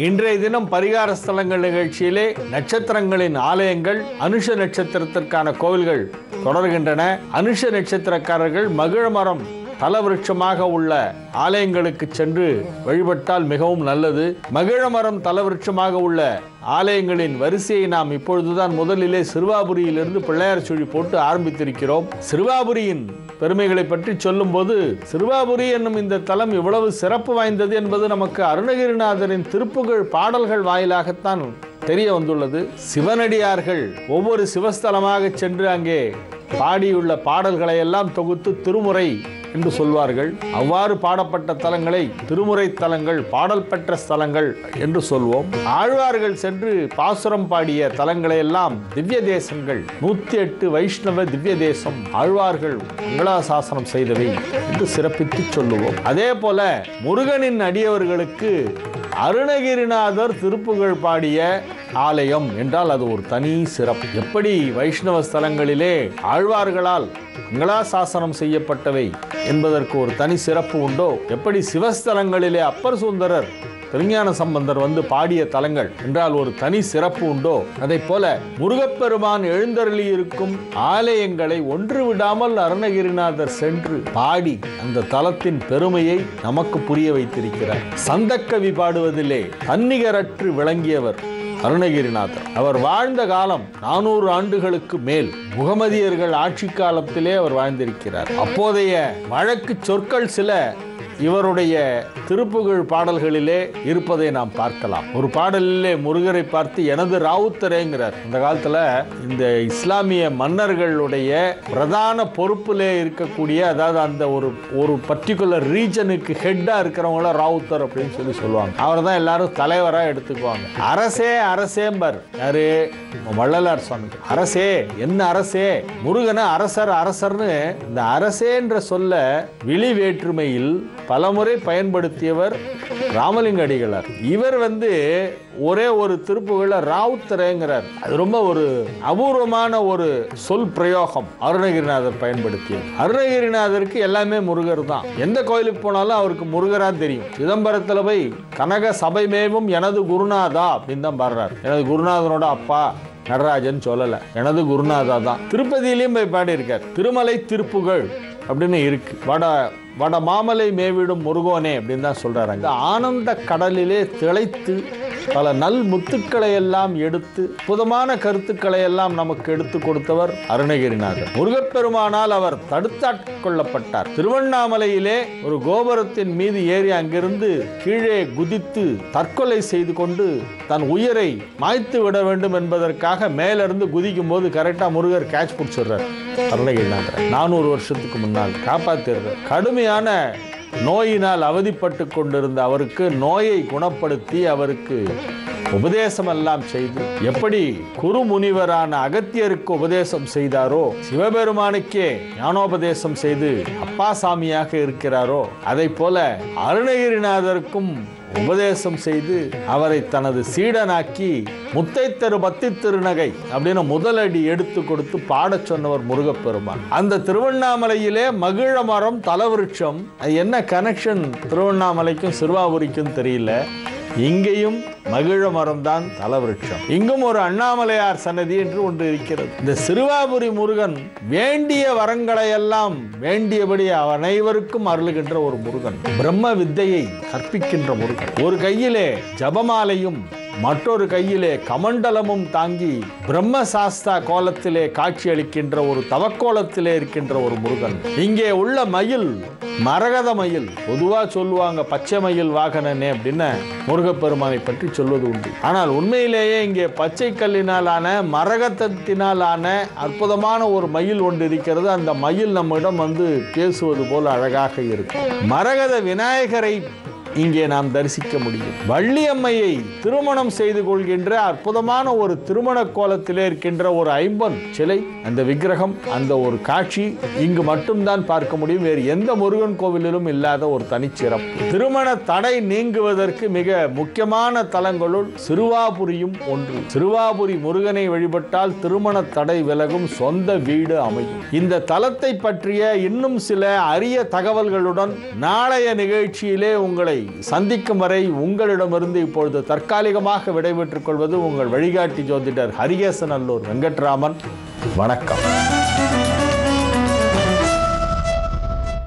இன்றைய தினம் பரிகார ஸ்தலங்கள் நிகழ்ச்சியிலே நட்சத்திரங்களின் ஆலயங்கள், அனுஷ நட்சத்திரத்திற்கான கோவில்கள் தொடர்கின்றன. அனுஷ நட்சத்திரக்காரர்கள் மகிழமரம் தலவிருட்சமாக உள்ள ஆலயங்களுக்கு சென்று வழிபட்டால் மிகவும் நல்லது. மகிழமரம் தலவிருட்சமாக உள்ள ஆலயங்களின் வரிசையை நாம் இப்பொழுதுதான் முதலிலே சிறுவாபுரியிலிருந்து பிள்ளையார் சுழி போட்டு ஆரம்பித்திருக்கிறோம். சிறுவாபுரியின் பெருமைகளை பற்றி சொல்லும் போது, சிறுவாபுரி என்னும் இந்த தலம் இவ்வளவு சிறப்பு வாய்ந்தது என்பது நமக்கு அருணகிரிநாதரின் திருப்புகழ் பாடல்கள் வாயிலாகத்தான் தெரிய வந்துள்ளது. சிவனடியார்கள் ஒவ்வொரு சிவஸ்தலமாக சென்று அங்கே பாடியுள்ள பாடல்களை எல்லாம் தொகுத்து திருமுறை என்று சொல்வார்கள். அவ்வாறு பாடப்பட்ட தலங்களை திருமுறை தலங்கள், பாடல் பெற்ற ஸ்தலங்கள் என்று சொல்வோம். ஆழ்வார்கள் சென்று பாசுரம் பாடிய தலங்களை எல்லாம் திவ்ய தேசங்கள், 108 வைஷ்ணவ திவ்ய தேசம் ஆழ்வார்கள் மங்களாசாசனம் செய்தவை என்று சிறப்பித்து சொல்லுவோம். அதே போல முருகனின் அடியவர்களுக்கு அருணகிரிநாதர் திருப்புகழ் பாடிய ஆலயம் என்றால் அது ஒரு தனி சிறப்பு. எப்படி வைஷ்ணவ ஸ்தலங்களிலே ஆழ்வார்களால் மங்களாசாசனம் செய்யப்பட்டவை என்பதற்கு ஒரு தனி சிறப்பு உண்டோ, எப்படி சிவஸ்தலங்களிலே அப்பர் சுந்தரர், திருஞான சம்பந்தர் வந்து பாடிய தலங்கள் என்றால் ஒரு தனி சிறப்பு உண்டோ, அதை போல முருகப்பெருமான் எழுந்தருளி இருக்கும் ஆலயங்களை ஒன்று விடாமல் அருணகிரிநாதர் சென்று பாடி அந்த தலத்தின் பெருமையை நமக்கு புரிய வைத்திருக்கிறார். சந்தக்கவி பாடுவதிலே தன்னிகரற்று விளங்கியவர் அருணகிரிநாதர். அவர் வாழ்ந்த காலம் 400 ஆண்டுகளுக்கு மேல். முகமதியர்கள் ஆட்சி காலத்திலே அவர் வாழ்ந்திருக்கிறார். அப்போதைய வழக்கு சொற்கள் சில இவருடைய திருப்புகழ் பாடல்களிலே இருப்பதை நாம் பார்க்கலாம். ஒரு பாடலிலே முருகரை பார்த்து எனது ராவுத்தரேங்கிறார். இந்த காலத்துல இந்த இஸ்லாமிய மன்னர்களுடைய பிரதான பொறுப்பிலே இருக்கக்கூடிய, அதாவது அந்த ஒரு பர்டிகுலர் ரீஜனுக்கு ஹெட்டா இருக்கிறவங்கள ராவுத்தர் அப்படின்னு சொல்லுவாங்க. அவர் தான் எல்லாரும் தலைவரா எடுத்துக்குவாங்க. அரசே அரசேம்பர் யாரு? வள்ளலார் சுவாமி. அரசே, என்ன அரசே? முருகன அரசர் அரசர்னு இந்த அரசே என்ற சொல்ல விழி வேற்றுமையில் பலமுறை பயன்படுத்தியவர் ராமலிங்க அடிகளார். இவர் ஒரே ஒரு திருப்புகழ ராவுத்தரேங்கிறார். அது ரொம்ப ஒரு அபூர்வமான ஒரு சொல் பிரயோகம் அருணகிரிநாதர் பயன்படுத்தியது. அருணகிரிநாதருக்கு எல்லாமே முருகர் தான். எந்த கோயிலுக்கு போனாலும் அவருக்கு முருகரா தெரியும். சிதம்பரத்துல போய் கனக சபைமேவும் எனது குருநாதா அப்படின்னு தான் பாடுறார். எனது குருநாதனோட அப்பா நடராஜன் சொல்லல, எனது குருநாதா தான். திருப்பதியிலையும் போய் பாடி இருக்கார். திருமலை திருப்புகழ் அப்படின்னு இருக்கு. வட மாமலை மேவிடும் முருகோனே அப்படின்னு தான் சொல்றாரு. இந்த ஆனந்த கடலிலே திளைத்து பல நல் முத்துக்களை எல்லாம் எடுத்து புதமான கருத்துக்களை எல்லாம் நமக்கு எடுத்து கொடுத்தவர் அருணகிரிநாதர். முருகப்பெருமானால் அவர் தடுத்தாட்கொள்ளப்பட்டார். திருவண்ணாமலையிலே ஒரு கோபுரத்தின் மீது ஏறி அங்கிருந்து கீழே குதித்து தற்கொலை செய்து கொண்டு தன் உயிரை மாய்த்து விட வேண்டும் என்பதற்காக மேலிருந்து குதிக்கும் போது கரெக்டா முருகர் கேட்ச் பிடிச்சிடுறார் அருணகிரிநாதர். 400 வருஷத்துக்கு முன்னால் காப்பாத்திடுறார். கடுமையான நோயினால் அவதிப்பட்டு கொண்டிருந்த அவருக்கு நோயை குணப்படுத்தி அவருக்கு உபதேசம் எல்லாம் செய்து, எப்படி குருமுனிவரான அகத்தியருக்கு உபதேசம் செய்தாரோ, சிவபெருமானுக்கே ஞானோபதேசம் செய்து அப்பாசாமியாக இருக்கிறாரோ, அதை போல அருணகிரிநாதருக்கும் உபதேசம் செய்து அவரை தனது சீடனாக்கி முத்தை தரு பத்தி திருநகை அப்படின்னு முதலடி எடுத்து கொடுத்து பாடச் சொன்னவர் முருகப்பெருமான். அந்த திருவண்ணாமலையிலே மகிழ மரம் தலவிருட்சம். என்ன கனெக்ஷன் திருவண்ணாமலைக்கும் சிறுவாபுரிக்கும் தெரியல. இங்கேயும் மகிழ மரம் தான் தலவிருட்சம். இங்கும் ஒரு அண்ணாமலையார் சன்னதி என்று ஒன்று இருக்கிறது. இந்த சிறுவாபுரி முருகன் வேண்டிய வரங்களை எல்லாம் வேண்டியபடி அனைவருக்கும் அருளுகின்ற ஒரு முருகன். பிரம்ம வித்தையை கற்பிக்கின்ற முருகன். ஒரு கையிலே ஜபமாலையும் மற்றொரு கையிலே கமண்டலமும் தாங்கி பிரம்ம சாஸ்தா கோலத்திலே காட்சி அளிக்கின்ற ஒரு தவக்கோலத்திலே இருக்கின்ற ஒரு முருகன். இங்கே உள்ள மயில் மரகத மயில். பொதுவா சொல்லுவாங்க பச்சை மயில் வாகனனே அப்படின்னு முருகப்பெருமானை பற்றி சொல்வது உண்டு. ஆனால் உண்மையிலேயே இங்கே பச்சை கல்லினாலான மரகதத்தினாலான அற்புதமான ஒரு மயில் ஒன்று இருக்கிறது. அந்த மயில் நம்மிடம் பேசுவது போல அழகாக இருக்கும். மரகத விநாயகரை இங்கே நாம் தரிசிக்க முடியும். வள்ளியம்மையை திருமணம் செய்து கொள்கின்ற அற்புதமான ஒரு திருமண கோலத்திலே இருக்கின்ற ஒரு ஐம்பொன் சிலை, அந்த விக்கிரகம், அந்த ஒரு காட்சி இங்கு மட்டும்தான் பார்க்க முடியும். வேறு எந்த முருகன் கோவிலிலும் இல்லாத ஒரு தனிச்சிறப்பு. திருமண தடை நீங்குவதற்கு மிக முக்கியமான தலங்களுள் சிறுவாபுரியும் ஒன்று. சிறுவாபுரி முருகனை வழிபட்டால் திருமண தடை விலகும், சொந்த வீடு அமையும். இந்த தலத்தை பற்றிய இன்னும் சில அரிய தகவல்களுடன் நாளைய நிகழ்ச்சியிலே உங்களை சந்திக்கும் வரை உங்களிடமிருந்து இப்பொழுது தற்காலிகமாக விடைபெற்றுக் கொள்வது உங்கள் வழிகாட்டி ஜோதிடர் ஹரிகேசநல்லூர் வெங்கட்ராமன். வணக்கம்.